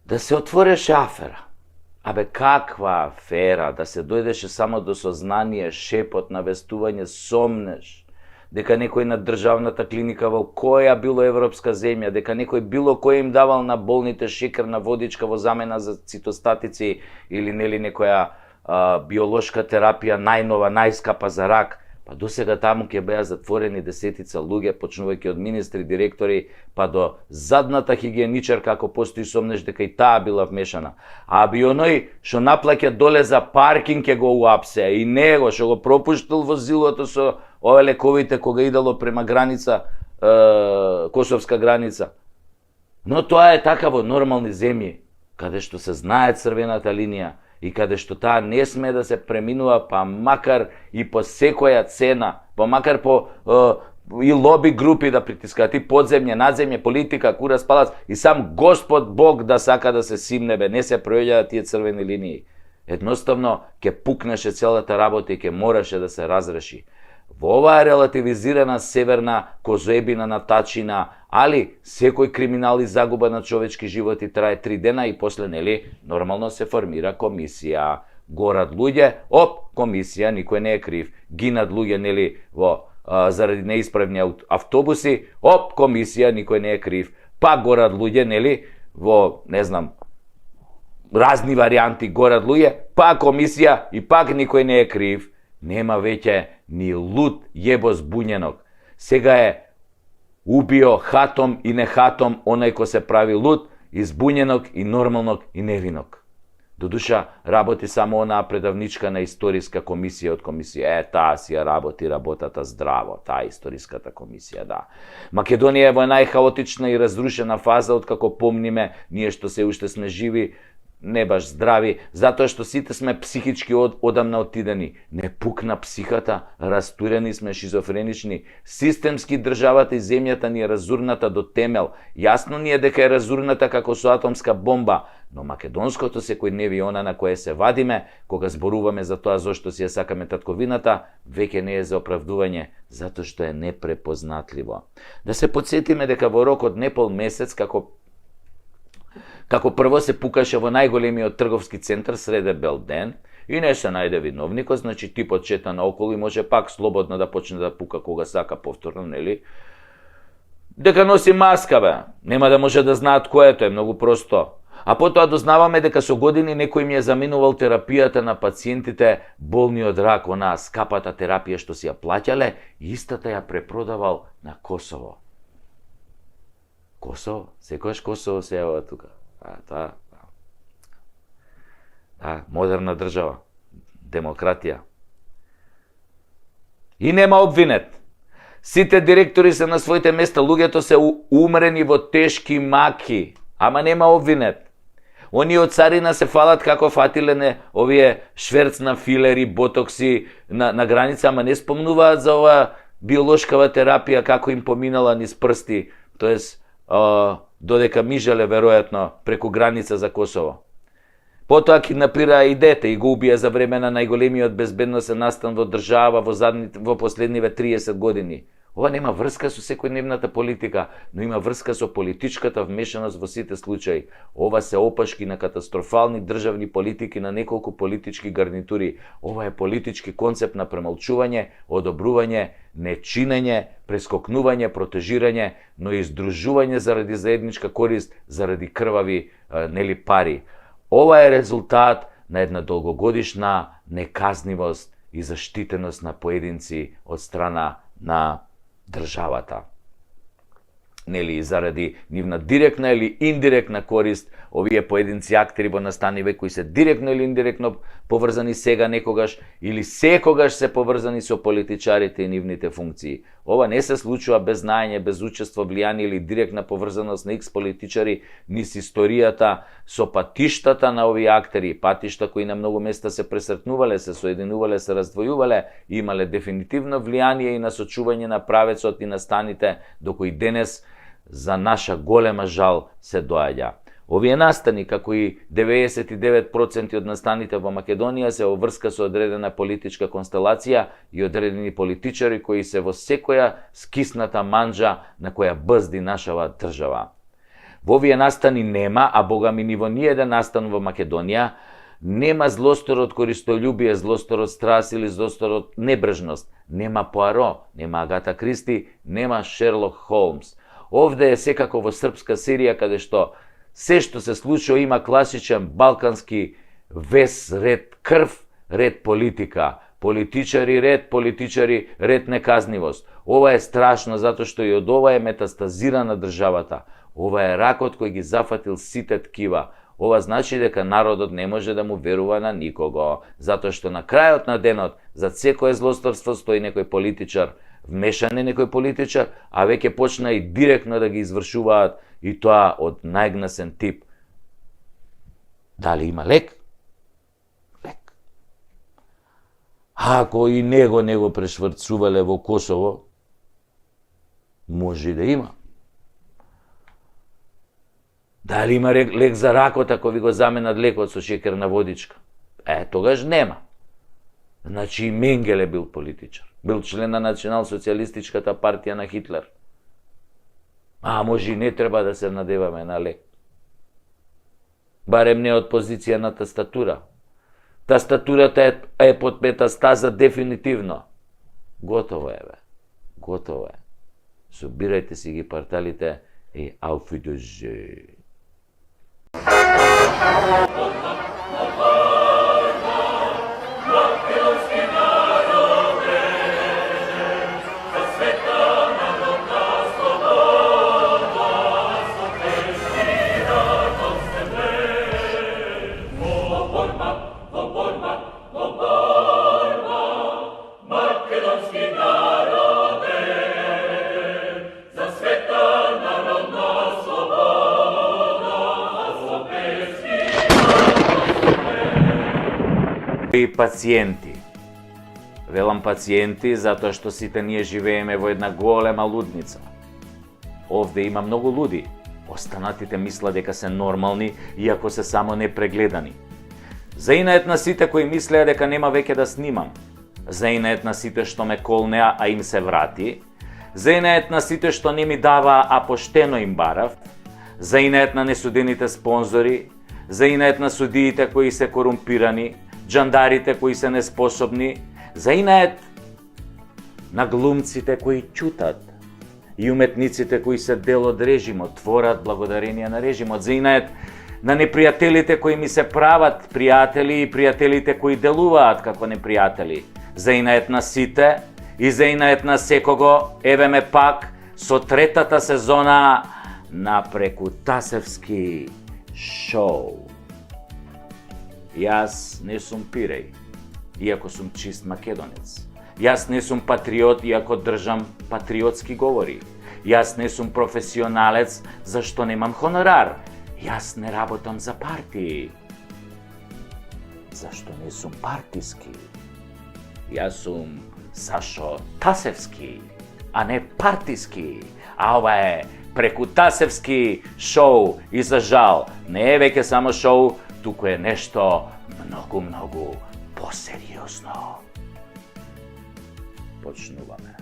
да се отвореше афера. Абе, каква афера? Да се дојдеше само до сознание, шепот, навестување, сомнеш, дека некој на државната клиника во која било европска земја, дека некој било кој им давал на болните шекерна водичка во замена за цитостатици или нели некоја биолошка терапија најнова, најскапа за рак. Па до сега таму ќе беа затворени десетица луѓе, почнувајќи од министри, директори, па до задната хигиеничарка, ако постои сомнеш дека и таа била вмешана. А би оној што наплаќа доле за паркинг ќе го уапсе, и него што го пропуштил возилото со ове лековите кога идало према граница, косовска граница. Но тоа е така во нормални земји, каде што се знае црвената линија, и каде што таа не сме да се преминува, па макар и по секоја цена, па макар по и лоби групи да притискаат, и подземје, надземје, политика, курас, палац, и сам Господ Бог да сака да се симнебе, не се пројаѓаат тие црвени линии. Едноставно, ќе пукнеше целата работа и ќе мораше да се разреши. Во оваа релативизирана северна козоебина на тачина, али секој криминал и загуба на човечки животи трае 3 дена и после, нели, нормално се формира комисија. Горат луѓе, комисија, никој не е крив. Гинат луѓе, нели, заради неисправни автобуси, комисија, никој не е крив. Пак горат луѓе, нели, во, не знам, разни варианти горат луѓе, пак комисија и пак никој не е крив. Нема веќе ни луд јебос буњенок. Сега е убио хатом и не хатом онај кој се прави луд, избуњенок и нормалнок и невинок. Додуша работи само онаа предавничка на историска комисија од комисија. Таа си ја работи работата здраво, таа историската комисија, да. Македонија е во најхаотична и разрушена фаза откако помниме, ние што се уште сме живи, не баш здрави, затоа што сите сме психички одамна отидени. Не пукна психата, растурени сме, шизофренични. Системски државата и земјата ни е разурната до темел. Јасно ни е дека е разурната како со атомска бомба, но македонското секојдневие, она на кое се вадиме, кога зборуваме за тоа зошто си ја сакаме татковината, веќе не е за оправдување, затоа што е непрепознатливо. Да се подсетиме дека во рок од непол месец, како прво се пукаше во најголемиот трговски центар среде бел ден и не се најде виновникот, значи типот шета наоколу и може пак слободно да почне да пука кога сака повторно, нели? Дека носи маска, бе. Нема да може да знаат кој е, тоа е многу просто. А потоа дознаваме дека со години некој ми е заминувал терапијата на пациентите болни од рак, онаа скапата терапија што си ја плаќале, и истата ја препродавал на Косово. Косово? Секојаш Косово се јава тука. Модерна држава, демократија. И нема обвинет. Сите директори се на своите места, луѓето се умрени во тешки маки, ама нема обвинет. Оние од царина се фалат како фатиле овие шверц на филери, ботокси на граница, ама не спомнуваат за ова биолошкава терапија како им поминала низ прсти, тоест додека мижеле веројатно преку граница за Косово. Потоа киднапираа и дете и го убија за време на најголемиот безбедносен настан во држава во последниве 30 години. Ова нема врска со секојдневната политика, но има врска со политичката вмешаност во сите случаи. Ова се опашки на катастрофални државни политики на неколку политички гарнитури. Ова е политички концепт на премолчување, одобрување, нечинење, прескокнување, протежирање, но и издружување заради заедничка корист, заради крвави пари. Ова е резултат на една долгогодишна неказнивост и заштитеност на поединци од страна на државата. Нели, заради нивна директна или индиректна корист, овие поединци актери во настаниве кои се директно или индиректно поврзани сега некогаш или секогаш се поврзани со политичарите и нивните функции. Ова не се случува без знаење, без учество, влијание или директна поврзаност на икс политичари низ историјата со патиштата на овие актери, патишта кои на многу места се пресретнувале, се соединувале, се раздвојувале, имале дефинитивно влијание и насочување на правецот и настаните до кои денес за наша голема жал се доаѓа. Овие настани, како и 99% од настаните во Македонија, се во врска со одредена политичка констелација и одредени политичари кои се во секоја скисната манџа на која бзди нашава држава. Во овие настани нема, а бога ми ни во ниеден настан во Македонија, нема злосторот користолюбие, злосторот страст или злосторот небрежност. Нема Пуаро, нема Агата Кристи, нема Шерлок Холмс. Овде е секако во српска Сирија, каде што се што се случува има класичен балкански вес, ред крв, ред политика. Политичари ред неказнивост. Ова е страшно затоа што и од ова е метастазирана државата. Ова е ракот кој ги зафатил сите ткива. Ова значи дека народот не може да му верува на никого, затоа што на крајот на денот за секое злосторство стои некој политичар, вмешан е некој политичар, а веќе почна и директно да ги извршуваат, и тоа од најгнасен тип. Дали има лек? Лек. Ако и него не го прешврцувале во Косово, може и да има. Дали има лек за ракот ако ви го заменат лекот со шекерна водичка? Тогаш нема. Значи и Менгеле бил политичар. Бил член на Национал-социјалистичката партија на Хитлер. Може и не треба да се надеваме на лек. Барем не од позиција на тастатура. Тастатурата е под метастаза дефинитивно. Готово е, бе. Готово е. Собирајте си ги парталите и auf Wiedersehen. И пациенти. Велам пациенти затоа што сите ние живееме во една голема лудница. Овде има многу луди. Останатите мислат дека се нормални, иако се само непрегледани. Заинает на сите кои мислеа дека нема веќе да снимам. Заинает на сите што ме колнеа, а им се врати. Заинает на сите што не ми даваа, а поштено им барав. Заинает на несудените спонзори. Заинает на судиите кои се корумпирани. Джандарите кои се неспособни, заинает на глумците кои ќутат и уметниците кои се дел од режимот, творат благодарение на режимот, заинает на непријателите кои ми се прават пријатели и пријателите кои делуваат како непријатели, заинает на сите и заинает на секого, еве ме пак со третата сезона на Прекутасевски шоу. Јас не сум пиреј, иако сум чист македонец. Јас не сум патриот, иако држам патриотски говори. Јас не сум професионалец, зашто немам хонорар. Јас не работам за партии, зашто не сум партиски. Јас сум Сашо Тасевски, а не партиски. А ова е Прекутасевски шоу и за жал не е веќе само шоу, туку е нешто многу посериозно. Почнуваме.